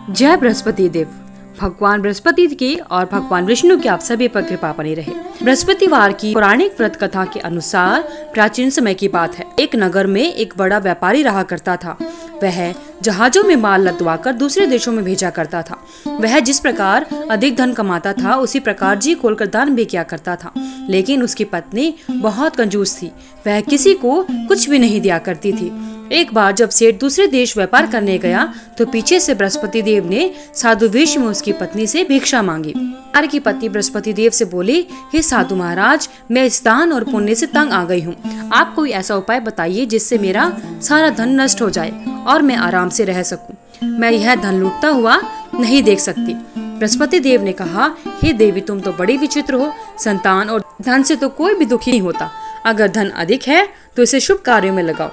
जय बृहस्पति देव। भगवान बृहस्पति की और भगवान विष्णु की आप सभी पर कृपा बनी रहे। बृहस्पतिवार की पौराणिक व्रत कथा के अनुसार प्राचीन समय की बात है। एक नगर में एक बड़ा व्यापारी रहा करता था। वह जहाजों में माल लदवाकर दूसरे देशों में भेजा करता था। वह जिस प्रकार अधिक धन कमाता था उसी प्रकार जी खोलकर दान भी किया करता था। लेकिन उसकी पत्नी बहुत कंजूस थी। वह किसी को कुछ भी नहीं दिया करती थी। एक बार जब सेठ दूसरे देश व्यापार करने गया तो पीछे से बृहस्पति देव ने साधु वेश में उसकी पत्नी से भिक्षा मांगी। व्यापारी की पत्नी बृहस्पति देव से बोली, हे साधु महाराज, मैं इस दान और पुण्य से तंग आ गई हूँ। आप कोई ऐसा उपाय बताइए जिससे मेरा सारा धन नष्ट हो जाए और मैं आराम से रह सकूं। मैं यह धन लूटता हुआ नहीं देख सकती। बृहस्पति देव ने कहा, हे देवी, तुम तो बड़ी विचित्र हो। संतान और धन से तो कोई भी दुखी नहीं होता। अगर धन अधिक है तो इसे शुभ कार्यों में लगाओ।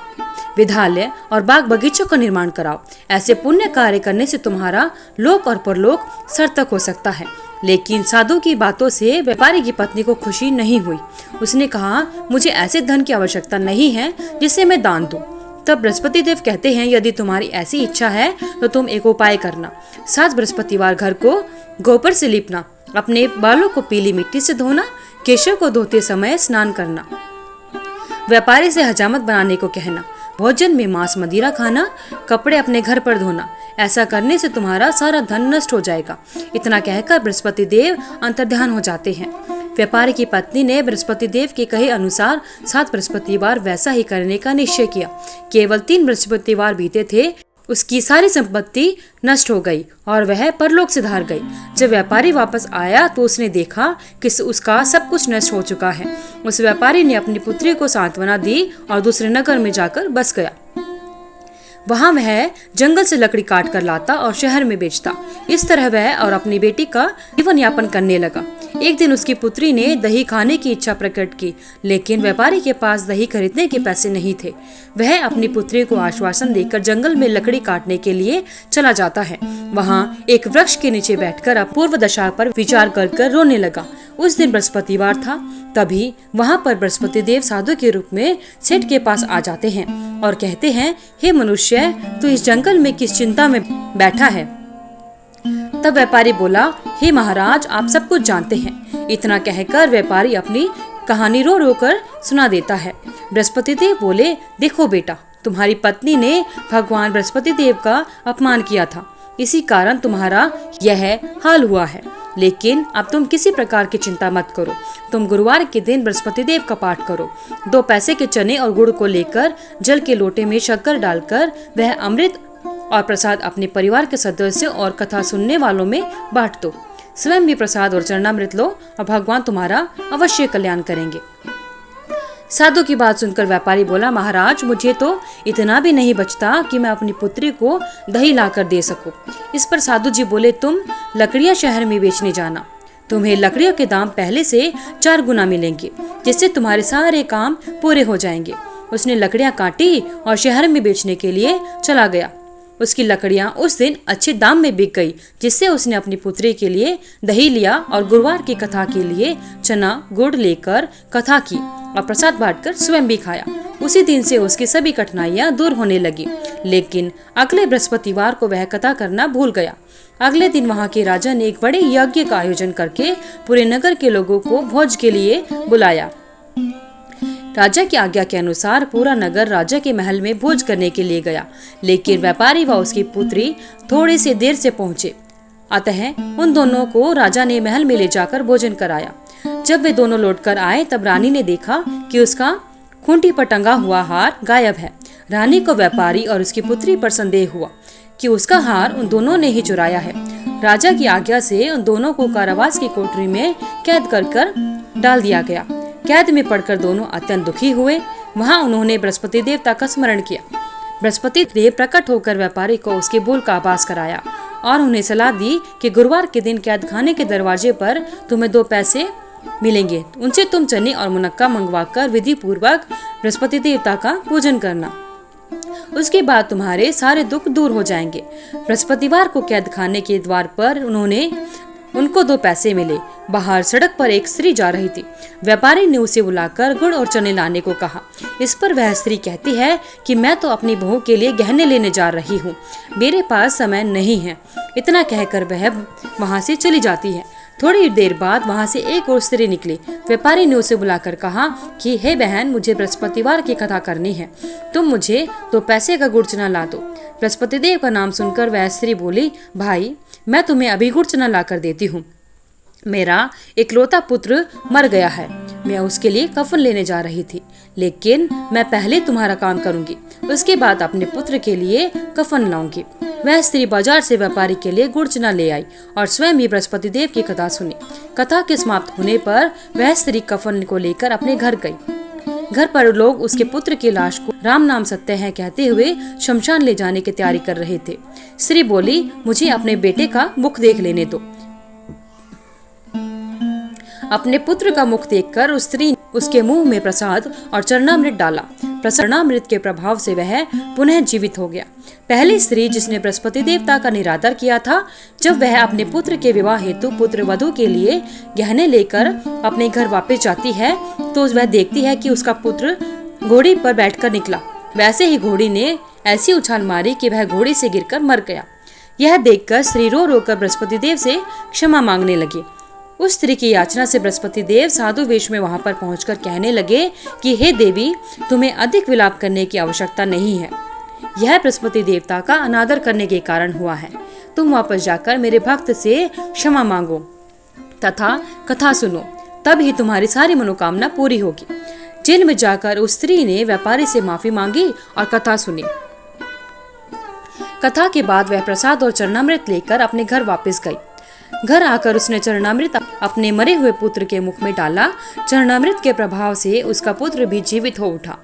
विद्यालय और बाग बगीचों का निर्माण कराओ। ऐसे पुण्य कार्य करने से तुम्हारा लोक और परलोक सार्थक हो सकता है। लेकिन साधु की बातों से व्यापारी की पत्नी को खुशी नहीं हुई। उसने कहा, मुझे ऐसे धन की आवश्यकता नहीं है जिसे मैं दान दूं। तब बृहस्पति देव कहते हैं, यदि तुम्हारी ऐसी इच्छा है तो तुम एक उपाय करना। 7 बृहस्पतिवार घर को गोबर से लीपना, अपने बालों को पीली मिट्टी से धोना, केशों को धोते समय स्नान करना, व्यापारी से हजामत बनाने को कहना, भोजन में मांस मदिरा खाना, कपड़े अपने घर पर धोना। ऐसा करने से तुम्हारा सारा धन नष्ट हो जाएगा। इतना कहकर बृहस्पति देव अंतर्ध्यान हो जाते हैं। व्यापारी की पत्नी ने बृहस्पति देव के कहे अनुसार 7 बृहस्पतिवार वैसा ही करने का निश्चय किया। केवल 3 बृहस्पतिवार बीते थे, उसकी सारी संपत्ति नष्ट हो गई और वह परलोक से धार गई। जब व्यापारी वापस आया तो उसने देखा कि उसका सब कुछ नष्ट हो चुका है। उस व्यापारी ने अपनी पुत्री को सांत्वना दी और दूसरे नगर में जाकर बस गया। वहां वह जंगल से लकड़ी काट कर लाता और शहर में बेचता। इस तरह वह और अपनी बेटी का जीवन यापन करने लगा। एक दिन उसकी पुत्री ने दही खाने की इच्छा प्रकट की, लेकिन व्यापारी के पास दही खरीदने के पैसे नहीं थे। वह अपनी पुत्री को आश्वासन देकर जंगल में लकड़ी काटने के लिए चला जाता है। वहां एक वृक्ष के नीचे बैठकर अपूर्व दशा पर विचार कर रोने लगा। उस दिन बृहस्पतिवार था। तभी वहां पर बृहस्पति देव साधु के रूप में सेठ के पास आ जाते हैं और कहते हैं, हे मनुष्य, तू इस जंगल में किस चिंता में बैठा है? तब व्यापारी बोला, हे महाराज, आप सब कुछ जानते हैं। इतना कहकर व्यापारी अपनी कहानी रो रो कर सुना देता है। बृहस्पति देव बोले, देखो बेटा, तुम्हारी पत्नी ने भगवान बृहस्पति देव का अपमान किया था। इसी कारण तुम्हारा यह हाल हुआ है। लेकिन अब तुम किसी प्रकार की चिंता मत करो। तुम गुरुवार के दिन बृहस्पति देव का पाठ करो। 2 पैसे के चने और गुड़ को लेकर जल के लोटे में शक्कर डालकर वह अमृत और प्रसाद अपने परिवार के सदस्यों और कथा सुनने वालों में बांट दो। स्वयं भी प्रसाद और चरणामृत लो और भगवान तुम्हारा अवश्य कल्याण करेंगे। साधु की बात सुनकर व्यापारी बोला, महाराज, मुझे तो इतना भी नहीं बचता कि मैं अपनी पुत्री को दही लाकर दे सकूं। इस पर साधु जी बोले, तुम लकड़ियां शहर में बेचने जाना। तुम्हें लकड़ियों के दाम पहले से 4 गुना मिलेंगे, जिससे तुम्हारे सारे काम पूरे हो जाएंगे। उसने लकड़ियां काटी और शहर में बेचने के लिए चला गया। उसकी लकड़ियां उस दिन अच्छे दाम में बिक गई, जिससे उसने अपनी पुत्री के लिए दही लिया और गुरुवार की कथा के लिए चना गुड़ लेकर कथा की और प्रसाद बांटकर स्वयं भी खाया। उसी दिन से उसकी सभी कठिनाइयां दूर होने लगी। लेकिन अगले बृहस्पतिवार को वह कथा करना भूल गया। अगले दिन वहां के राजा ने एक बड़े यज्ञ का आयोजन करके पूरे नगर के लोगों को भोज के लिए बुलाया। राजा की आज्ञा के अनुसार पूरा नगर राजा के महल में भोज करने के लिए गया। लेकिन व्यापारी व उसकी पुत्री थोड़ी सी देर से पहुंचे। अतः उन दोनों को राजा ने महल में ले जाकर भोजन कराया। जब वे दोनों लौटकर आए तब रानी ने देखा कि उसका खूंटी पर टंगा हुआ हार गायब है। रानी को व्यापारी और उसकी पुत्री पर संदेह हुआ कि उसका हार उन दोनों ने ही चुराया है। राजा की आज्ञा से उन दोनों को कारावास की कोठरी में कैद कर डाल दिया गया। कैद में पड़कर दोनों अत्यंत दुखी हुए। वहां उन्होंने बृहस्पति देवता का स्मरण किया। बृहस्पति देव प्रकट होकर व्यापारी को उसके भूल का आभास कराया और उन्हें सलाह दी कि गुरुवार के दिन कैद खाने के दरवाजे पर तुम्हें 2 पैसे मिलेंगे। उनसे तुम चने और मुनक्का मंगवाकर विधि पूर्वक बृहस्पति देवता का पूजन करना। उसके बाद तुम्हारे सारे दुख दूर हो जाएंगे। बृहस्पतिवार को कैद खाने के द्वार पर उनको 2 पैसे मिले। बाहर सड़क पर एक स्त्री जा रही थी। व्यापारी ने उसे बुलाकर गुड़ और चने लाने को कहा। इस पर वह स्त्री कहती है कि मैं तो अपनी बहू के लिए गहने लेने जा रही हूँ, मेरे पास समय नहीं है। इतना कहकर वह वहाँ से चली जाती है। थोड़ी देर बाद वहाँ से एक और स्त्री निकली। व्यापारी ने उसे बुलाकर कहा कि हे बहन, मुझे बृहस्पतिवार की कथा करनी है, तुम मुझे 2 पैसे का गुड़ चना ला दो। बृहस्पति देव का नाम सुनकर वह स्त्री बोली, भाई मैं तुम्हें अभी गुड़ चना ला कर देती हूँ। मेरा इकलौता पुत्र मर गया है, मैं उसके लिए कफन लेने जा रही थी, लेकिन मैं पहले तुम्हारा काम करूंगी, उसके बाद अपने पुत्र के लिए कफन लाऊंगी। वह स्त्री बाजार से व्यापारी के लिए गुड़ चना ले आई और स्वयं ही बृहस्पति देव की कथा सुनी। कथा के समाप्त होने पर वह स्त्री कफन को लेकर अपने घर गई। घर पर लोग उसके पुत्र की लाश को राम नाम सत्य है कहते हुए शमशान ले जाने की तैयारी कर रहे थे। स्त्री बोली, मुझे अपने बेटे का मुख देख लेने दो। अपने पुत्र का मुख देखकर उस स्त्री उसके मुंह में प्रसाद और चरणामृत डाला। चरणामृत के प्रभाव से वह पुनः जीवित हो गया। पहली स्त्री जिसने बृहस्पति देवता का निरादर किया था, जब वह अपने पुत्र के विवाह हेतु पुत्र वधू के लिए गहने लेकर अपने घर वापस जाती है तो वह देखती है कि उसका पुत्र घोड़ी पर बैठकर निकला। वैसे ही घोड़ी ने ऐसी उछाल मारी कि वह घोड़ी से गिरकर मर गया। यह देखकर स्त्री रो रोकर बृहस्पति देव से क्षमा मांगने लगी। उस स्त्री की याचना से बृहस्पति देव साधु वेश में वहां पर पहुंचकर कहने लगे कि हे देवी, तुम्हें अधिक विलाप करने की आवश्यकता नहीं है। यह बृहस्पति देवता का अनादर करने के कारण हुआ है। तुम वापस जाकर मेरे भक्त से क्षमा मांगो तथा कथा सुनो, तब ही तुम्हारी सारी मनोकामना पूरी होगी। जेल में जाकर उस स्त्री ने व्यापारी से माफी मांगी और कथा सुनी। कथा के बाद वह प्रसाद और चरणामृत लेकर अपने घर वापस गई। घर आकर उसने चरणामृत अपने मरे हुए पुत्र के मुख में डाला। चरणामृत के प्रभाव से उसका पुत्र भी जीवित हो उठा।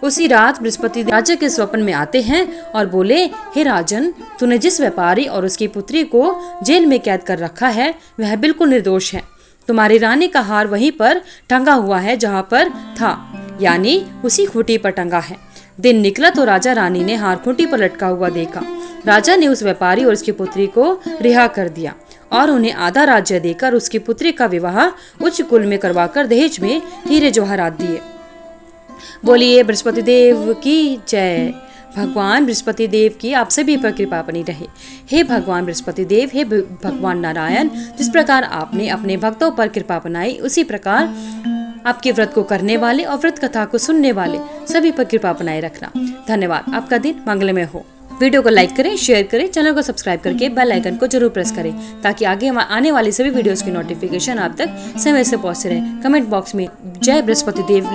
उसी रात बृहस्पति राजा के स्वप्न में आते हैं और बोले, हे राजन, तूने जिस व्यापारी और उसकी पुत्री को जेल में कैद कर रखा है वह बिल्कुल निर्दोष है। तुम्हारी रानी का हार वहीं पर टंगा हुआ है जहाँ पर था, यानी उसी खूंटी पर टंगा है। दिन निकला तो राजा रानी ने हार खूंटी पर लटका हुआ देखा। राजा ने उस व्यापारी और उसकी पुत्री को रिहा कर दिया और उन्हें आधा राज्य देकर उसकी पुत्री का विवाह उच्च कुल में करवाकर दहेज में हीरे जवाहरात दिए। बोलिए बृहस्पति देव की जय। भगवान बृहस्पति देव की आप सभी पर कृपा बनी रहे। हे भगवान बृहस्पति देव, हे भगवान नारायण, जिस प्रकार आपने अपने भक्तों पर कृपा बनाई, उसी प्रकार आपके व्रत को करने वाले और व्रत कथा को सुनने वाले सभी पर कृपा बनाए रखना। धन्यवाद। आपका दिन मंगलमय हो। वीडियो को लाइक करें, शेयर करें, चैनल को सब्सक्राइब करके बेल आइकन को जरूर प्रेस करें ताकि आगे आने वाली सभी वीडियोस की नोटिफिकेशन आप तक समय से पहुंचते रहे। कमेंट बॉक्स में जय बृहस्पति देव